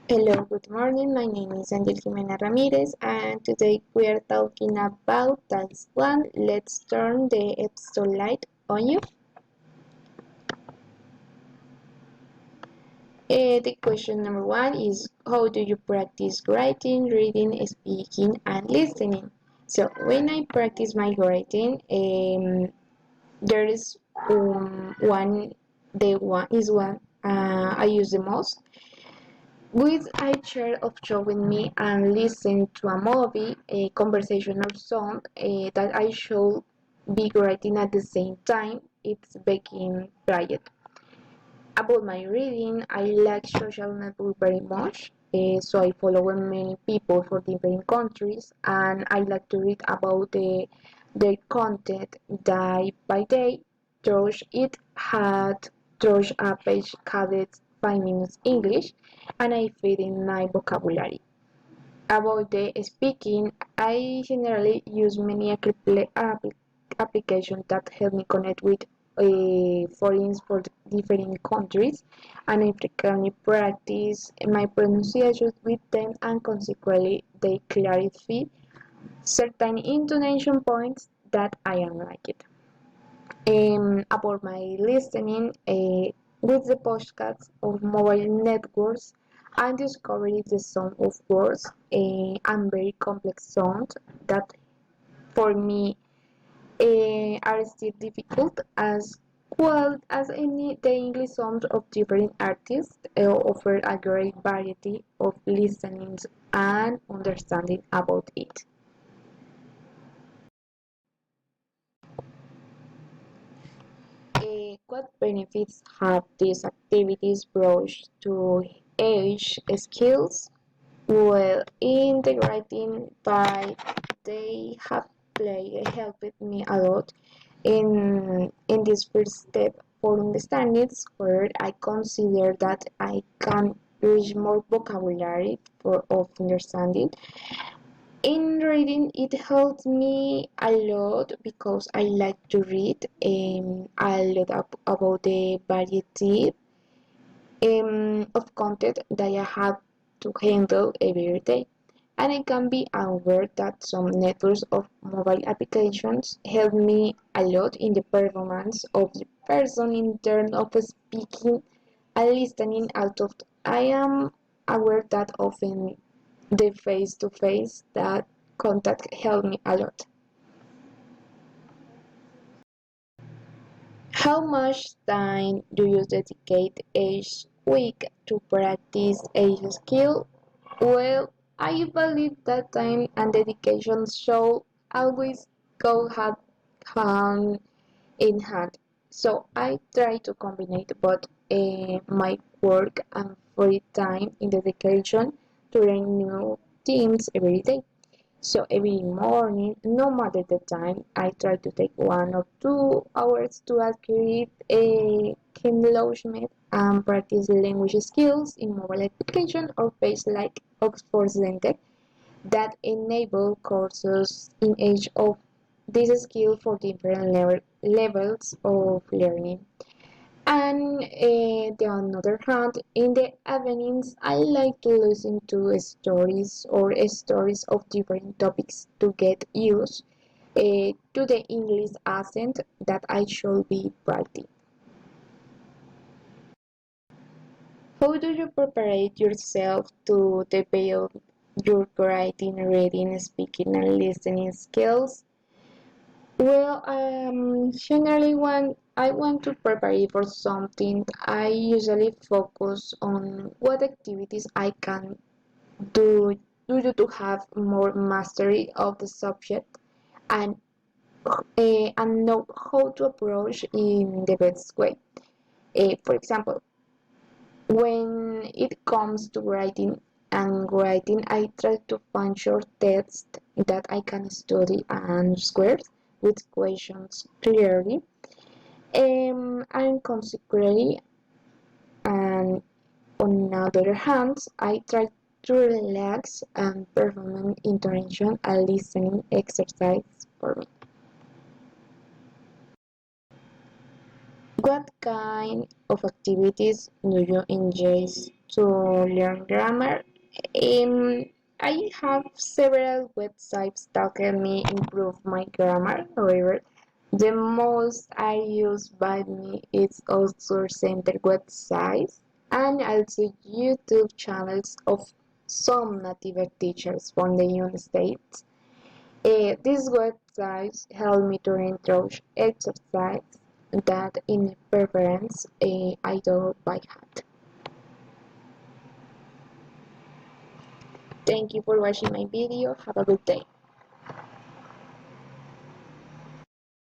Hello, good morning. My name is Angel Jimena Ramirez, and today we are talking about task one. Let's turn the episode light on you. The question number one is, how do you practice writing, reading, speaking, and listening? So when I practice my writing, there is one the one is one I use the most. With a chair of showing me and listen to a movie, a conversation or song that I should be writing at the same time, it's being quiet. About my reading, I like social network very much, so I follow many people for different countries, and I like to read about their content day by day. Through it had through a page called 5 minutes English, and I feed in my vocabulary. About the speaking, I generally use many applications that help me connect with foreigners for different countries, and I frequently practice my pronunciation with them, and consequently they clarify certain intonation points that I am like it. About my listening with the podcasts of mobile networks, I discovered the sound of words and very complex sounds that for me are still difficult as well as any the English sounds of different artists offer a great variety of listenings and understanding about it. What benefits have these activities brought to age skills? Well, integrating by they have helped me a lot in this first step for understanding where I consider that I can use more vocabulary for of understanding. In reading, it helps me a lot because I like to read a lot about the variety of content that I have to handle every day. And I can be aware that some networks of mobile applications help me a lot in the performance of the person in terms of speaking and listening out of. I am aware that often the face to face that contact help me a lot. How much time do you dedicate each week to practice a skill? Well, I believe that time and dedication should always go hand in hand. So I try to combine both my work and free time in dedication to learn new things every day. So every morning, no matter the time, I try to take 1 or 2 hours to acquire a acknowledgement and practice language skills in mobile application or pages like Oxford Center that enable courses in each of these skills for different levels of learning. And the other hand, in the evenings, I like to listen to stories or stories of different topics to get used to the English accent that I should be practicing. How do you prepare yourself to develop your writing, reading, speaking, and listening skills? Well, generally when I want to prepare for something, I usually focus on what activities I can do to have more mastery of the subject and and know how to approach in the best way. For example, when it comes to writing, I try to find short text that I can study and square with questions clearly. And consequently, and on the other hand, I try to relax and perform an intonation and listening exercise for me. What kind of activities do you enjoy to learn grammar. Um, I have several websites that help me improve my grammar. However, the most I use by me is also center websites and also YouTube channels of some native teachers from the United States. These websites help me to introduce exercise that in preference I do by hand. Thank you for watching my video. Have a good day.